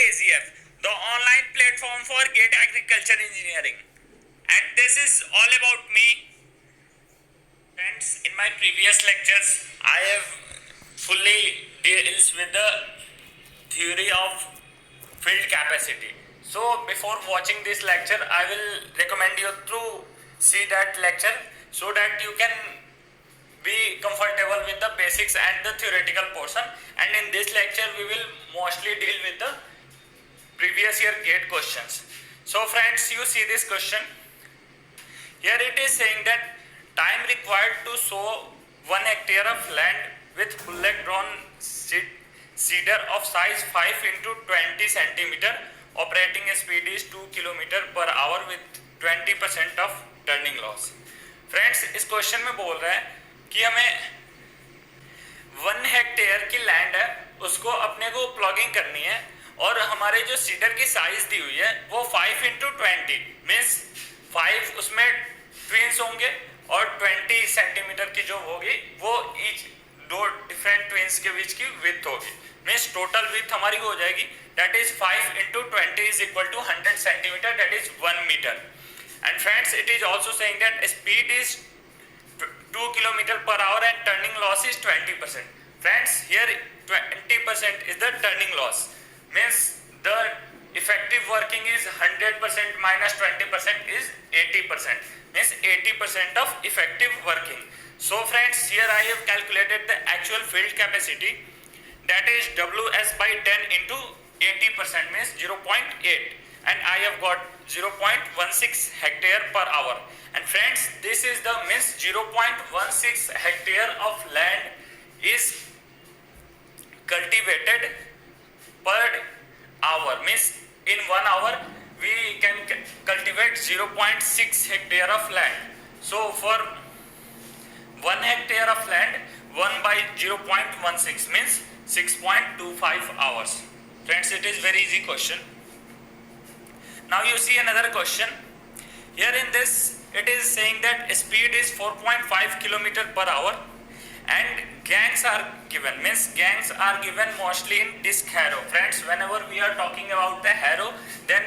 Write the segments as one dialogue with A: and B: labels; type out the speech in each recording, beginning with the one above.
A: AZF, the online platform for GATE Agriculture Engineering. And this is all about me. Friends, in my previous lectures, I have fully deals with the theory of field capacity. So before watching this lecture, I will recommend you to see that lecture so that you can be comfortable with the basics and the theoretical portion. And in this lecture, we will mostly deal with the previous year GATE questions. So friends, you see this question. Here it is saying that time required to sow 1 hectare of land with bullock drawn seeder of size 5 into 20 centimeter, operating speed is 2 kilometer per hour with 20% of turning loss. Friends, इस question में बोल रहा है कि हमें 1 hectare की land है, उसको अपने को प्लॉगिंग करनी है और हमारे जो सीडर की साइज दी हुई है वो 5 इंटू 20 मीन्स 5 उसमें ट्विंस होंगे और 20 सेंटीमीटर की जो होगी वो ईच दो डिफरेंट ट्विंस के बीच की विड्थ होगी, मीन्स टोटल विड्थ हमारी हो जाएगी that is 5 into 20 is equal to 100 centimetre, that is 1 metre. And friends, it is also saying that speed is 2 kilometer per hour and turning loss is 20%. Friends, here 20% is the turning loss, means the effective working is 100% minus 20% is 80%, means 80% of effective working. So friends, here I have calculated the actual field capacity, that is WS by 10 into 80% means 0.8, and I have got 0.16 hectare per hour. And friends, this is the means 0.16 hectare of land is cultivated per hour, means in 1 hour we can cultivate 0.6 hectare of land. So for 1 hectare of land, 1 by 0.16 means 6.25 hours. Friends, it is very easy question. Now you see another question. Here in this it is saying that speed is 4.5 kilometer per hour and gangs are given, means gangs are given mostly in disc harrow. Friends, whenever we are talking about the harrow, then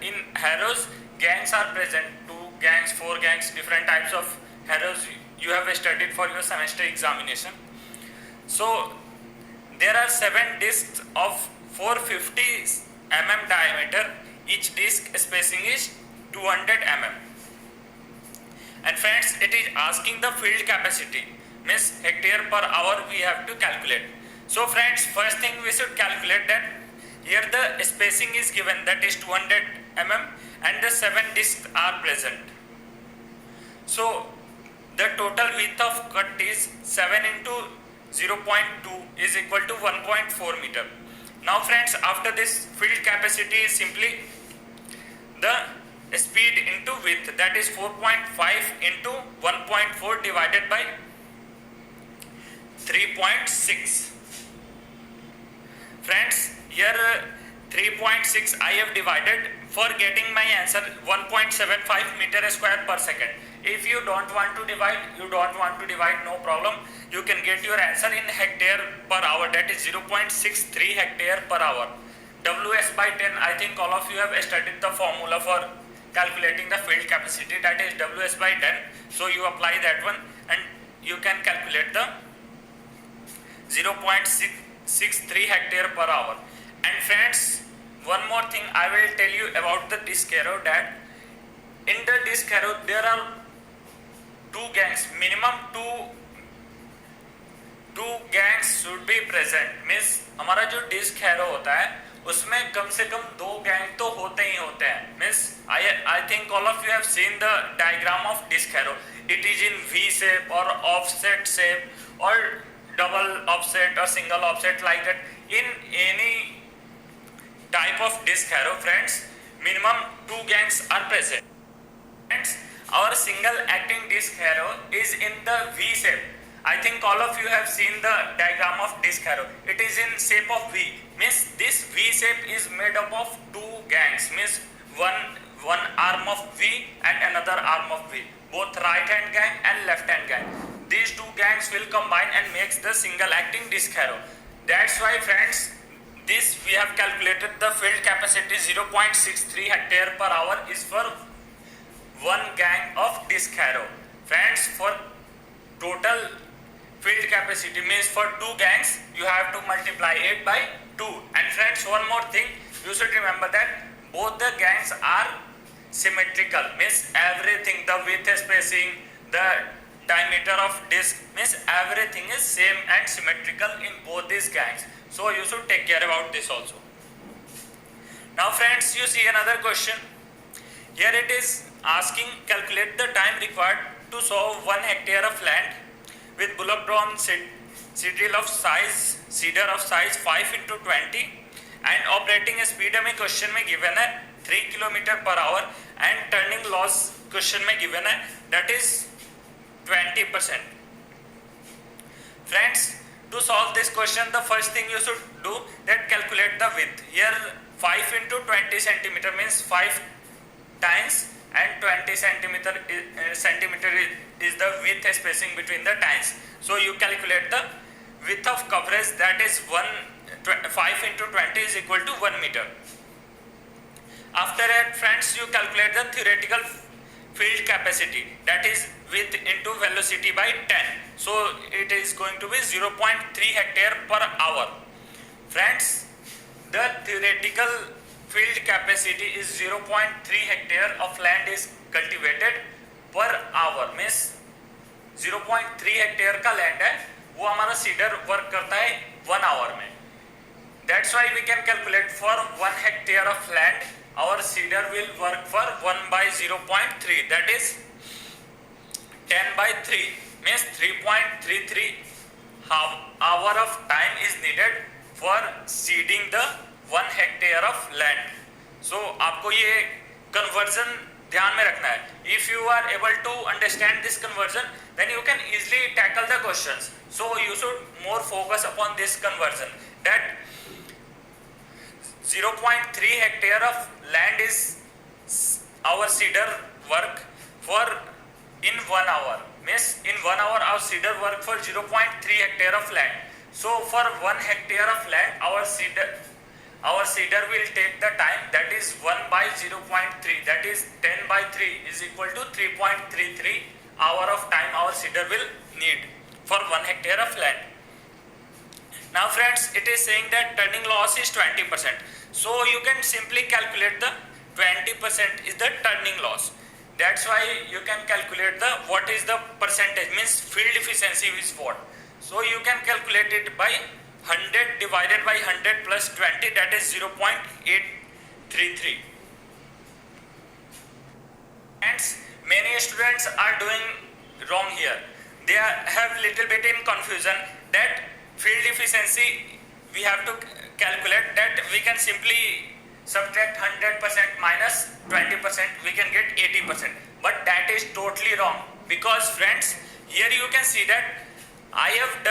A: in harrows gangs are present, 2 gangs, 4 gangs, different types of harrows you have studied for your semester examination. So there are 7 discs of 450 mm diameter. Each disc spacing is 200 mm. And friends, it is asking the field capacity, means hectare per hour we have to calculate. So friends, first thing we should calculate that here the spacing is given, that is 200 mm, and the 7 discs are present. So the total width of cut is 7 into 0.2 is equal to 1.4 meter. Now friends, after this field capacity is simply the speed into width, that is 4.5 into 1.4 divided by 3.6. Friends, here 3.6 I have divided for getting my answer 1.75 meter square per second. If you don't want to divide, no problem. You can get your answer in hectare per hour, that is 0.63 hectare per hour. WS by 10, I think all of you have studied the formula for calculating the field capacity, that is WS by 10. So you apply that one and you can calculate the 0.63 hectare per hour. And friends, one more thing I will tell you about the disc harrow, that in the disc harrow there are 2 gangs, minimum 2 gangs should be present, means हमारा जो disc harrow होता है उसमें कम से कम 2 gang तो होते ही होते हैं, means I think all of you have seen the diagram of disc harrow. It is in V shape or offset shape or double offset or single offset, like that. In any type of disc harrow, friends, minimum 2 gangs are present. Friends, our single acting disc harrow is in the V shape. I think all of you have seen the diagram of disc harrow. It is in shape of V, means this V shape is made up of 2 gangs, means one arm of V and another arm of V, both right hand gang and left hand gang. These 2 gangs will combine and makes the single acting disc harrow. That's why friends, this we have calculated the field capacity 0.63 hectare per hour is for one gang of disc harrow. Friends, for total field capacity means for two gangs you have to multiply it by 2. And friends, one more thing you should remember that both the gangs are symmetrical, means everything, the width spacing, the diameter of disc, means everything is same and symmetrical in both these gangs. So you should take care about this also. Now friends, you see another question. Here it is asking calculate the time required to sow 1 hectare of land with bullock drawn cedar of size 5 into 20 and operating speed हमें question में given है 3 kilometre per hour and turning loss question में given है that is 20%. Friends, to solve this question, the first thing you should do that calculate the width. Here 5 into 20 centimeter means 5 times and 20 centimeter is the width spacing between the times. So you calculate the width of coverage, that is 5 into 20 is equal to 1 meter. After that friends, you calculate the theoretical field capacity, that is width into velocity by 10. So it is going to be 0.3 hectare per hour. Friends, the theoretical field capacity is 0.3 hectare of land is cultivated per hour, means 0.3 hectare का land है वो हमारा cedar work करता है 1 hour में. That's why we can calculate for 1 hectare of land our seeder will work for 1 by 0.3, that is 10 by 3 means 3.33 hour of time is needed for seeding the 1 hectare of land. So आपको ये conversion ध्यान में रखना है. If you are able to understand this conversion, then you can easily tackle the questions. So you should more focus upon this conversion, that 0.3 hectare of land is our seeder work for in 1 hour, means in 1 hour our seeder work for 0.3 hectare of land. So for 1 hectare of land our seeder will take the time, that is 1 by 0.3, that is 10 by 3 is equal to 3.33 hour of time our seeder will need for 1 hectare of land. Now friends, it is saying that turning loss is 20%. So you can simply calculate the 20% is the turning loss. That's why you can calculate the what is the percentage, means field efficiency is what. So you can calculate it by 100 divided by 100 plus 20, that is 0.833. And many students are doing wrong here. They have little bit in confusion that field efficiency we have to calculate, that we can simply subtract 100% minus 20%, we can get 80%. But that is totally wrong, because friends, here you can see that I have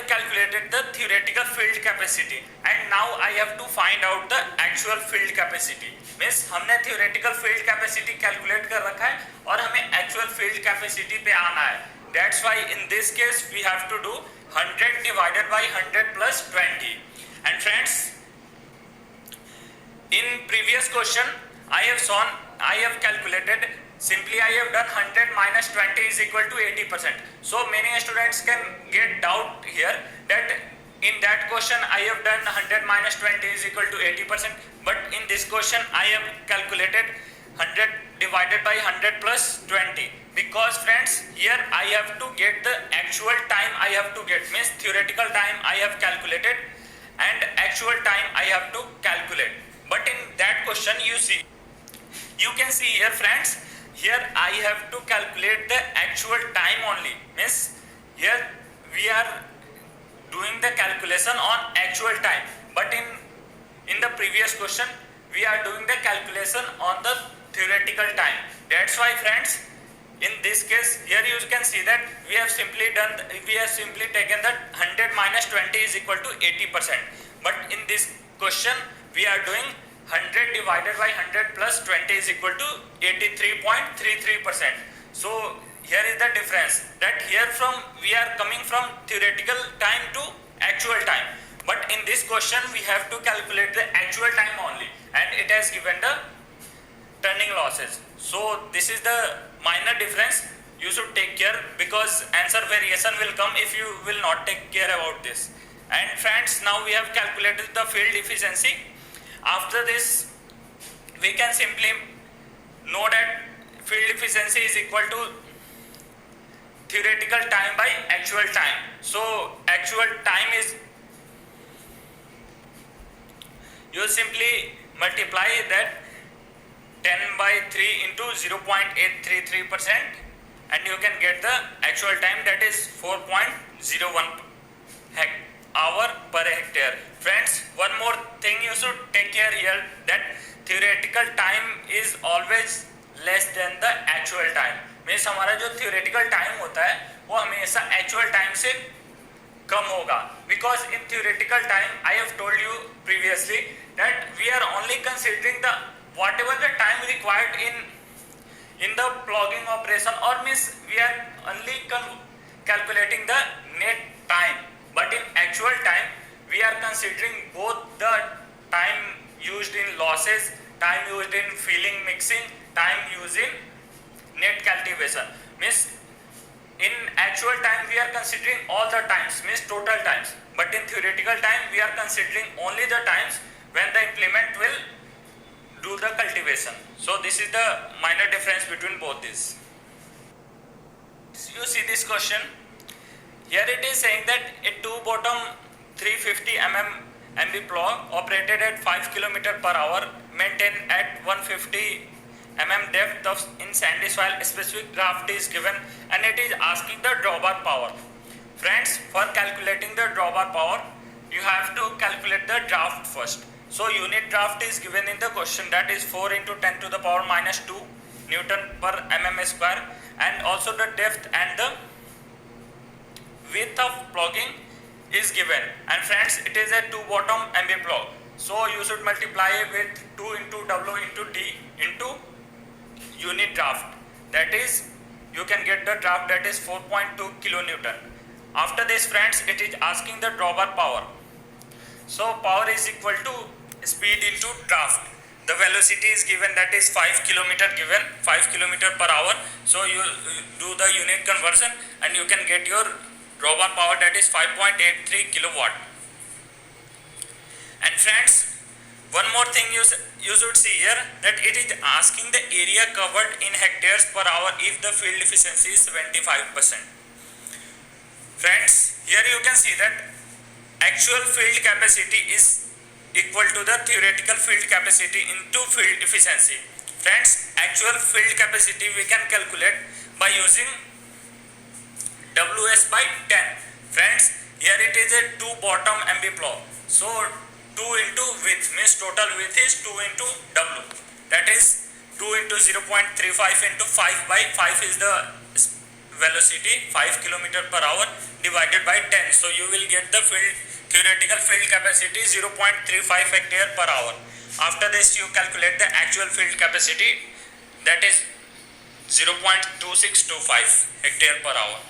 A: calculated the theoretical field capacity and now I have to find out the actual field capacity. Means हमने theoretical field capacity calculate कर रखा है और हमें actual field capacity पे आना है. That's why in this case we have to do 100 divided by 100 plus 20. And friends, in previous question I have calculated, simply I have done 100 minus 20 is equal to 80%. So many students can get doubt here that in that question I have done 100 minus 20 is equal to 80%, but in this question I have calculated 100 divided by 100 plus 20, because friends, here I have to get the actual time I have to get, means theoretical time I have calculated and actual time I have to calculate. But in that question you can see here friends, here I have to calculate the actual time only, means here we are doing the calculation on actual time, but in the previous question we are doing the calculation on the theoretical time. That's why friends, in this case here you can see that we have simply taken that 100 minus 20 is equal to 80%, but in this question we are doing 100 divided by 100 plus 20 is equal to 83.33%. So here is the difference, that here from we are coming from theoretical time to actual time. But in this question we have to calculate the actual time only, and it has given the turning losses. So this is the minor difference. You should take care, because answer variation will come if you will not take care about this. And friends, now we have calculated the field efficiency. After this we can simply know that field efficiency is equal to theoretical time by actual time. So actual time is, you simply multiply that 10 by 3 into 0.833%, and you can get the actual time, that is 4.01 hour per hectare. Friends, one more thing you should take care here, that theoretical time is always less than the actual time. Means हमारा जो theoretical time होता है वो हमेशा actual time से कम होगा, because in theoretical time I have told you previously that we are only considering the whatever the time required in the plogging operation, or means we are only calculating the net time. But in actual time we are considering both the time used in losses, time used in filling, mixing, time used in net cultivation. Means in actual time we are considering all the times, means total times, but in theoretical time we are considering only the times when the implement will do the cultivation. So this is the minor difference between both these. So you see this question, here it is saying that a two bottom 350 MB plog operated at 5 km per hour, maintained at 150 depth of in sandy soil, specific draft is given, and it is asking the drawbar power. Friends, for calculating the drawbar power you have to calculate the draft first. So unit draft is given in the question, that is 4 into 10 to the power minus 2 Newton per mm square, and also the depth and the width of plogging is given. And friends, it is a two bottom MB plog, so you should multiply with 2 into W into D into unit draft, that is you can get the draft, that is 4.2 kilonewton. After this friends, it is asking the drawbar power. So power is equal to speed into draft. The velocity is given, that is 5 km given, 5 km per hour. So you do the unit conversion and you can get your drawbar power, that is 5.83 kilowatt. And friends, one more thing you should see here, that it is asking the area covered in hectares per hour if the field efficiency is 75%. Friends, here you can see that actual field capacity is equal to the theoretical field capacity into field efficiency. Friends, actual field capacity we can calculate by using WS by 10. Friends, here it is a two bottom MB plog. So 2 into width means total width is 2 into W, that is 2 into 0.35 into 5 by 5 is the velocity, 5 km per hour divided by 10. So you will get the theoretical field capacity 0.35 hectare per hour. After this you calculate the actual field capacity, that is 0.2625 hectare per hour.